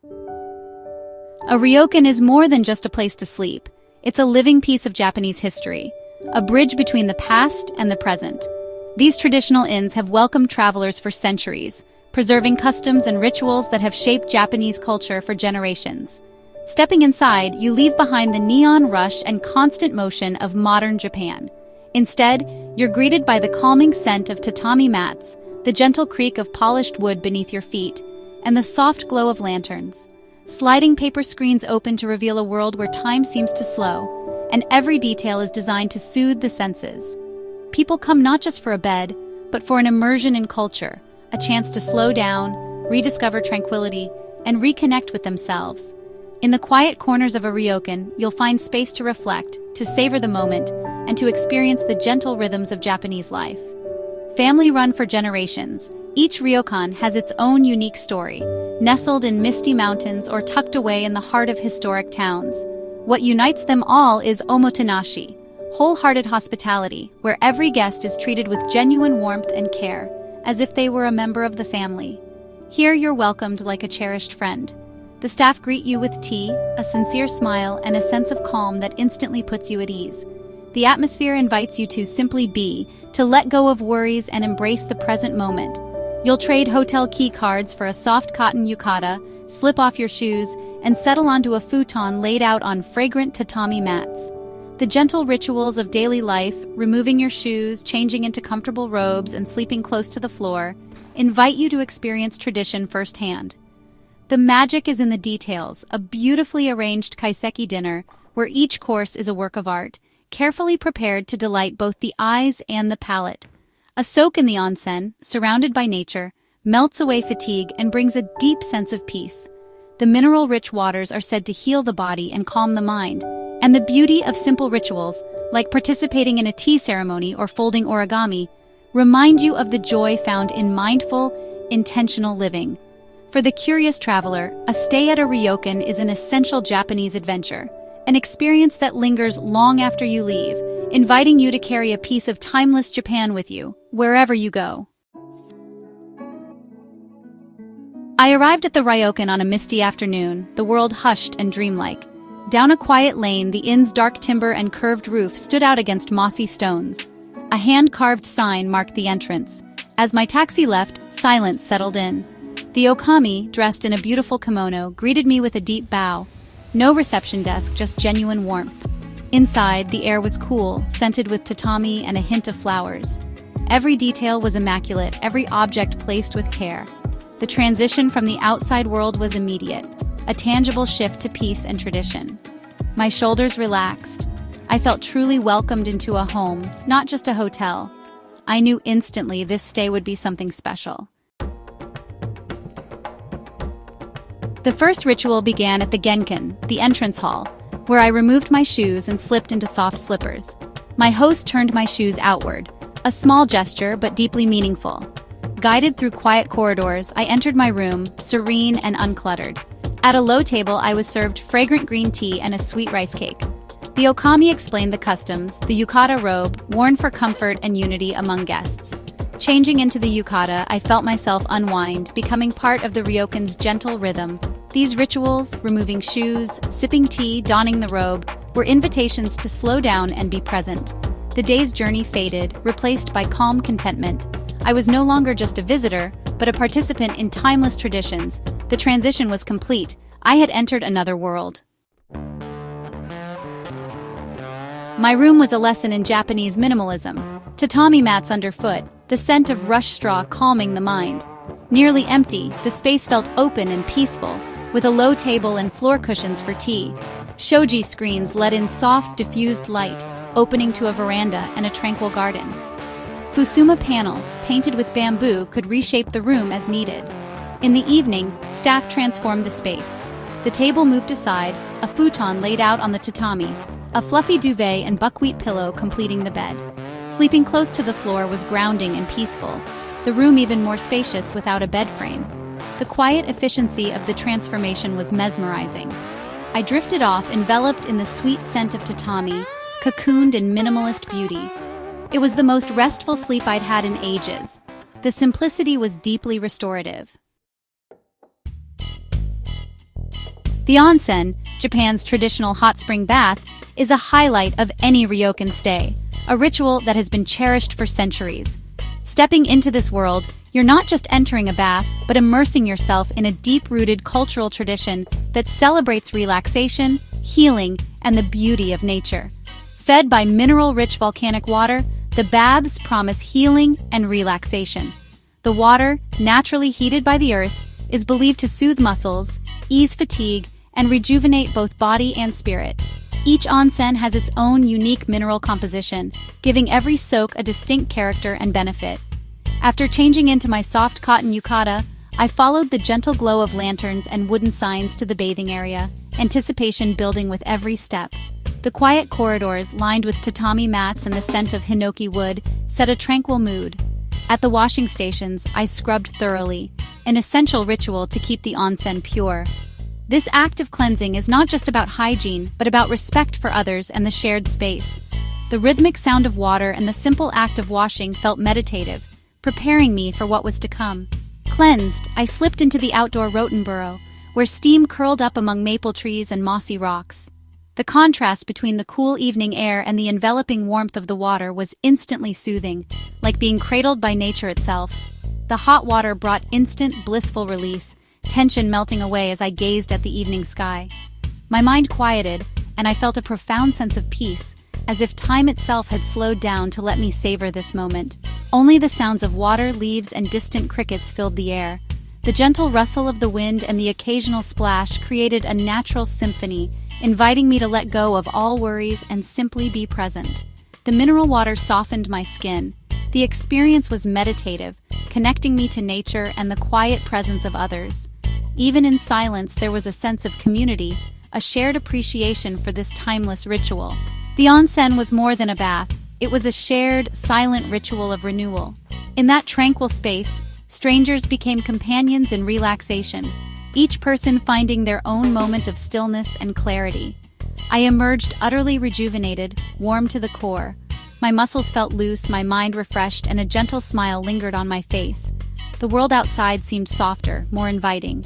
A ryokan is more than just a place to sleep. It's a living piece of Japanese history, a bridge between the past and the present. These traditional inns have welcomed travelers for centuries, preserving customs and rituals that have shaped Japanese culture for generations. Stepping inside, you leave behind the neon rush and constant motion of modern Japan. Instead, you're greeted by the calming scent of tatami mats, the gentle creak of polished wood beneath your feet, and the soft glow of lanterns. Sliding paper screens open to reveal a world where time seems to slow, and every detail is designed to soothe the senses. People come not just for a bed, but for an immersion in culture, a chance to slow down, rediscover tranquility, and reconnect with themselves. In the quiet corners of a ryokan, you'll find space to reflect, to savor the moment, and to experience the gentle rhythms of Japanese life. Family-run for generations, each ryokan has its own unique story, nestled in misty mountains or tucked away in the heart of historic towns. What unites them all is omotenashi, wholehearted hospitality, where every guest is treated with genuine warmth and care, as if they were a member of the family. Here you're welcomed like a cherished friend. The staff greet you with tea, a sincere smile, and a sense of calm that instantly puts you at ease. The atmosphere invites you to simply be, to let go of worries and embrace the present moment. You'll trade hotel key cards for a soft cotton yukata, slip off your shoes, and settle onto a futon laid out on fragrant tatami mats. The gentle rituals of daily life, removing your shoes, changing into comfortable robes, and sleeping close to the floor, invite you to experience tradition firsthand. The magic is in the details, a beautifully arranged kaiseki dinner, where each course is a work of art, carefully prepared to delight both the eyes and the palate. A soak in the onsen, surrounded by nature, melts away fatigue and brings a deep sense of peace. The mineral-rich waters are said to heal the body and calm the mind, and the beauty of simple rituals, like participating in a tea ceremony or folding origami, remind you of the joy found in mindful, intentional living. For the curious traveler, a stay at a ryokan is an essential Japanese adventure, an experience that lingers long after you leave, inviting you to carry a piece of timeless Japan with you, wherever you go. I arrived at the ryokan on a misty afternoon, the world hushed and dreamlike. Down a quiet lane, the inn's dark timber and curved roof stood out against mossy stones. A hand-carved sign marked the entrance. As my taxi left, silence settled in. The okami, dressed in a beautiful kimono, greeted me with a deep bow. No reception desk, just genuine warmth. Inside, the air was cool, scented with tatami and a hint of flowers. Every detail was immaculate, every object placed with care. The transition from the outside world was immediate, a tangible shift to peace and tradition. My shoulders relaxed. I felt truly welcomed into a home, not just a hotel. I knew instantly this stay would be something special. The first ritual began at the genkan, the entrance hall, where I removed my shoes and slipped into soft slippers. My host turned my shoes outward, a small gesture but deeply meaningful. Guided through quiet corridors, I entered my room, serene and uncluttered. At a low table, I was served fragrant green tea and a sweet rice cake. The okami explained the customs, the yukata robe, worn for comfort and unity among guests. Changing into the yukata, I felt myself unwind, becoming part of the ryokan's gentle rhythm. These rituals, removing shoes, sipping tea, donning the robe, were invitations to slow down and be present. The day's journey faded, replaced by calm contentment. I was no longer just a visitor, but a participant in timeless traditions. The transition was complete. I had entered another world. My room was a lesson in Japanese minimalism. Tatami mats underfoot, the scent of rush straw calming the mind. Nearly empty, the space felt open and peaceful, with a low table and floor cushions for tea. Shoji screens let in soft, diffused light, opening to a veranda and a tranquil garden. Fusuma panels, painted with bamboo, could reshape the room as needed. In the evening, staff transformed the space. The table moved aside, a futon laid out on the tatami, a fluffy duvet and buckwheat pillow completing the bed. Sleeping close to the floor was grounding and peaceful, the room even more spacious without a bed frame. The quiet efficiency of the transformation was mesmerizing. I drifted off, enveloped in the sweet scent of tatami, cocooned in minimalist beauty. It was the most restful sleep I'd had in ages. The simplicity was deeply restorative. The onsen, Japan's traditional hot spring bath, is a highlight of any Ryokan stay, a ritual that has been cherished for centuries. Stepping into this world, you're not just entering a bath, but immersing yourself in a deep-rooted cultural tradition that celebrates relaxation, healing, and the beauty of nature. Fed by mineral-rich volcanic water, the baths promise healing and relaxation. The water, naturally heated by the earth, is believed to soothe muscles, ease fatigue, and rejuvenate both body and spirit. Each onsen has its own unique mineral composition, giving every soak a distinct character and benefit. After changing into my soft cotton yukata, I followed the gentle glow of lanterns and wooden signs to the bathing area, anticipation building with every step. The quiet corridors, lined with tatami mats and the scent of hinoki wood, set a tranquil mood. At the washing stations, I scrubbed thoroughly, an essential ritual to keep the onsen pure. This act of cleansing is not just about hygiene, but about respect for others and the shared space. The rhythmic sound of water and the simple act of washing felt meditative, preparing me for what was to come. Cleansed, I slipped into the outdoor Rotenborough, where steam curled up among maple trees and mossy rocks. The contrast between the cool evening air and the enveloping warmth of the water was instantly soothing, like being cradled by nature itself. The hot water brought instant, blissful release, tension melting away as I gazed at the evening sky. My mind quieted, and I felt a profound sense of peace, as if time itself had slowed down to let me savor this moment. Only the sounds of water, leaves, and distant crickets filled the air. The gentle rustle of the wind and the occasional splash created a natural symphony, inviting me to let go of all worries and simply be present. The mineral water softened my skin. The experience was meditative, connecting me to nature and the quiet presence of others. Even in silence, there was a sense of community, a shared appreciation for this timeless ritual. The onsen was more than a bath. It was a shared, silent ritual of renewal. In that tranquil space, strangers became companions in relaxation, each person finding their own moment of stillness and clarity. I emerged utterly rejuvenated, warm to the core. My muscles felt loose, my mind refreshed, and a gentle smile lingered on my face. The world outside seemed softer, more inviting.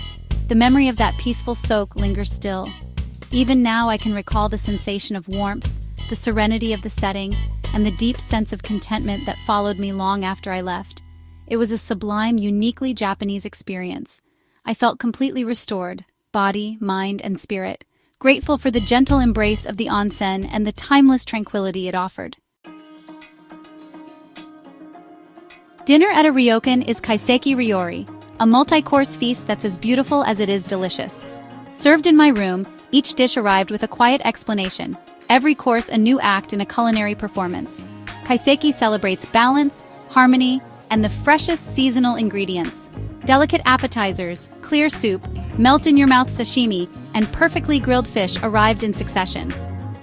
The memory of that peaceful soak lingers still. Even now I can recall the sensation of warmth, the serenity of the setting, and the deep sense of contentment that followed me long after I left. It was a sublime, uniquely Japanese experience. I felt completely restored, body, mind, and spirit, grateful for the gentle embrace of the onsen and the timeless tranquility it offered. Dinner at a Ryokan is kaiseki ryori, a multi-course feast that's as beautiful as it is delicious. Served in my room, each dish arrived with a quiet explanation, every course a new act in a culinary performance. Kaiseki celebrates balance, harmony, and the freshest seasonal ingredients. Delicate appetizers, clear soup, melt-in-your-mouth sashimi, and perfectly grilled fish arrived in succession.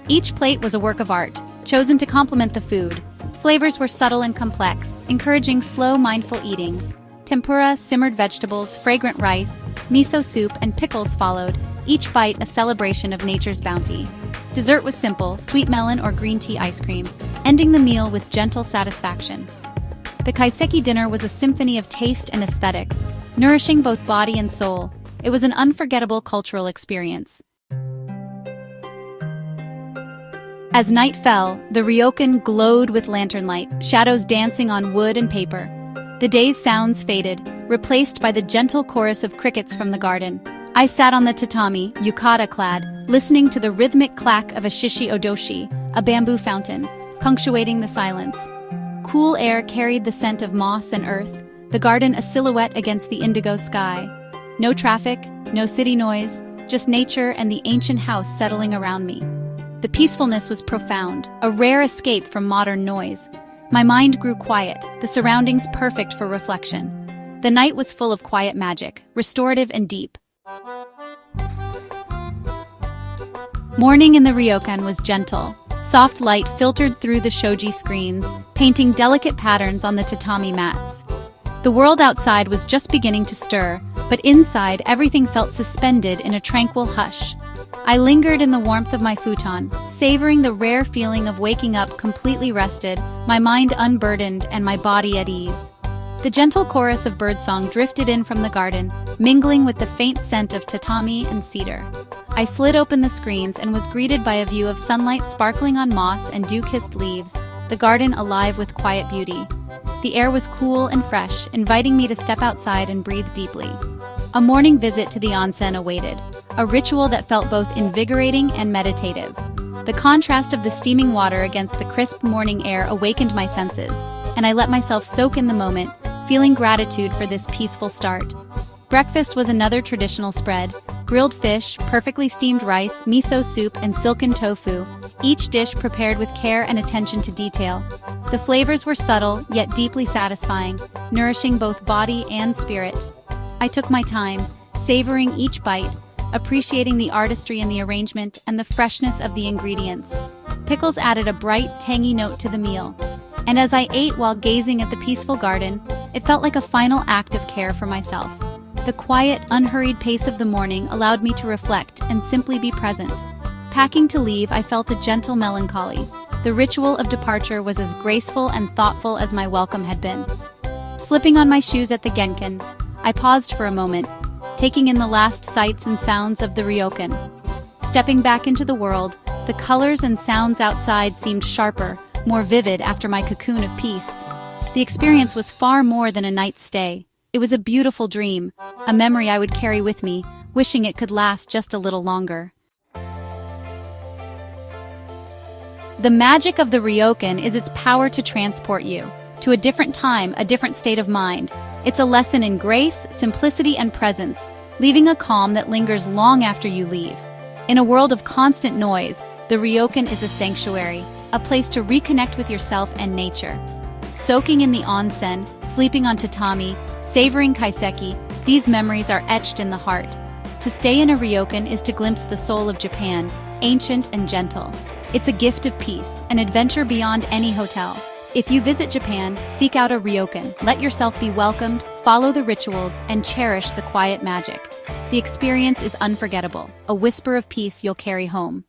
Each plate was a work of art, chosen to complement the food. Flavors were subtle and complex, encouraging slow, mindful eating. Tempura, simmered vegetables, fragrant rice, miso soup, and pickles followed, each bite a celebration of nature's bounty. Dessert was simple, sweet melon or green tea ice cream, ending the meal with gentle satisfaction. The kaiseki dinner was a symphony of taste and aesthetics, nourishing both body and soul. It was an unforgettable cultural experience. As night fell, the Ryokan glowed with lantern light, shadows dancing on wood and paper. The day's sounds faded, replaced by the gentle chorus of crickets from the garden. I sat on the tatami, yukata-clad, listening to the rhythmic clack of a shishi odoshi, a bamboo fountain, punctuating the silence. Cool air carried the scent of moss and earth, the garden a silhouette against the indigo sky. No traffic, no city noise, just nature and the ancient house settling around me. The peacefulness was profound, a rare escape from modern noise. My mind grew quiet, the surroundings perfect for reflection. The night was full of quiet magic, restorative and deep. Morning in the Ryokan was gentle. Soft light filtered through the shoji screens, painting delicate patterns on the tatami mats. The world outside was just beginning to stir, but inside everything felt suspended in a tranquil hush. I lingered in the warmth of my futon, savoring the rare feeling of waking up completely rested, my mind unburdened and my body at ease. The gentle chorus of birdsong drifted in from the garden, mingling with the faint scent of tatami and cedar. I slid open the screens and was greeted by a view of sunlight sparkling on moss and dew-kissed leaves, the garden alive with quiet beauty. The air was cool and fresh, inviting me to step outside and breathe deeply. A morning visit to the onsen awaited, a ritual that felt both invigorating and meditative. The contrast of the steaming water against the crisp morning air awakened my senses, and I let myself soak in the moment, feeling gratitude for this peaceful start. Breakfast was another traditional spread: grilled fish, perfectly steamed rice, miso soup, and silken tofu, each dish prepared with care and attention to detail. The flavors were subtle, yet deeply satisfying, nourishing both body and spirit. I took my time, savoring each bite, appreciating the artistry in the arrangement and the freshness of the ingredients. Pickles added a bright, tangy note to the meal. And as I ate while gazing at the peaceful garden, it felt like a final act of care for myself. The quiet, unhurried pace of the morning allowed me to reflect and simply be present. Packing to leave, I felt a gentle melancholy. The ritual of departure was as graceful and thoughtful as my welcome had been. Slipping on my shoes at the Genkan, I paused for a moment, taking in the last sights and sounds of the Ryokan. Stepping back into the world, the colors and sounds outside seemed sharper, more vivid after my cocoon of peace. The experience was far more than a night's stay. It was a beautiful dream, a memory I would carry with me, wishing it could last just a little longer. The magic of the Ryokan is its power to transport you to a different time, a different state of mind. It's a lesson in grace, simplicity, and presence, leaving a calm that lingers long after you leave. In a world of constant noise, the Ryokan is a sanctuary, a place to reconnect with yourself and nature. Soaking in the onsen, sleeping on tatami, savoring kaiseki, these memories are etched in the heart. To stay in a Ryokan is to glimpse the soul of Japan, ancient and gentle. It's a gift of peace, an adventure beyond any hotel. If you visit Japan, seek out a Ryokan, let yourself be welcomed, follow the rituals, and cherish the quiet magic. The experience is unforgettable, a whisper of peace you'll carry home.